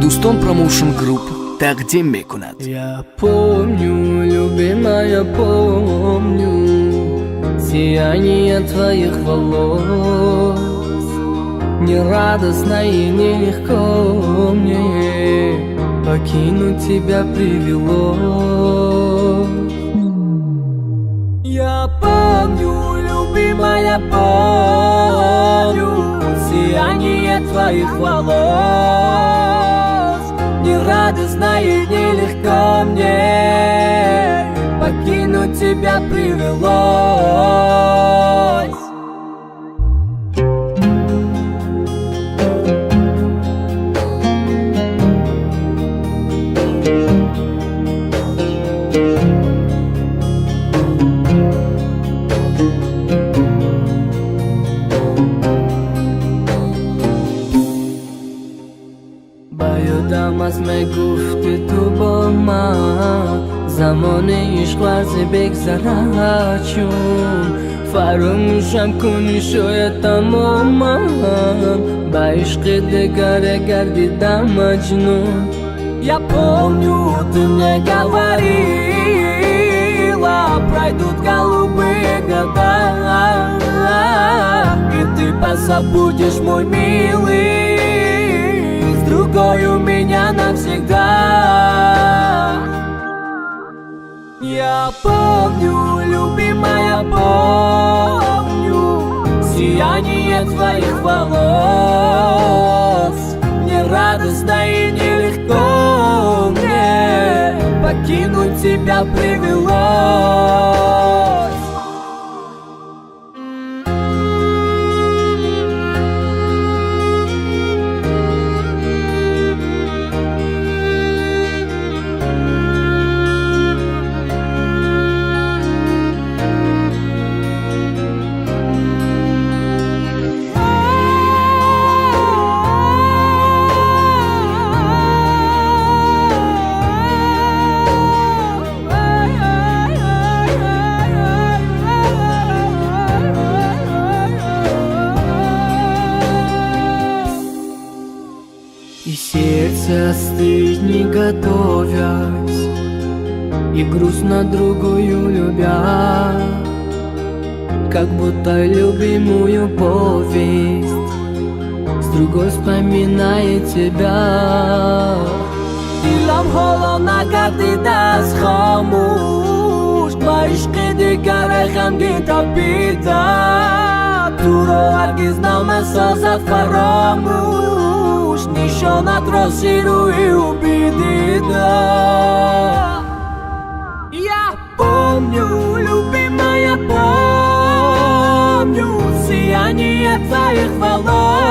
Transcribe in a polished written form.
Doston Promotion Group тақдим мекунад. Я помню, любимая, помню сияние твоих волос. Нерадостно и нелегко мне покинуть тебя привело. Я помню, любимая, помню сияние твоих волос. Нерадостно и нелегко мне покинуть тебя привелось. Bayodam az megufti tu ba man زمان عشق ورزه بگذرد چون فراموشم کنی شاید تماما با عشق دگر گردیدم مجنون. Я помню, ты мне говорила, пройдут голубые года, и ты позабудешь, мой милый, с другой у меня навсегда. Я помню, любимая, помню сияние твоих волос. Нерадостно и нелегко мне покинуть тебя привелось. И сердце остыть не готовясь, и грустно другую любя, как будто любимую повесть с другой вспоминает тебя. Дилам холона гардидас хомуш, ба ишқи дигаре ғамгин табида, туро ҳаргиз намесозад фаромӯш, нишонат росируи убедида. Я помню, любимая, помню сияние твоих волос.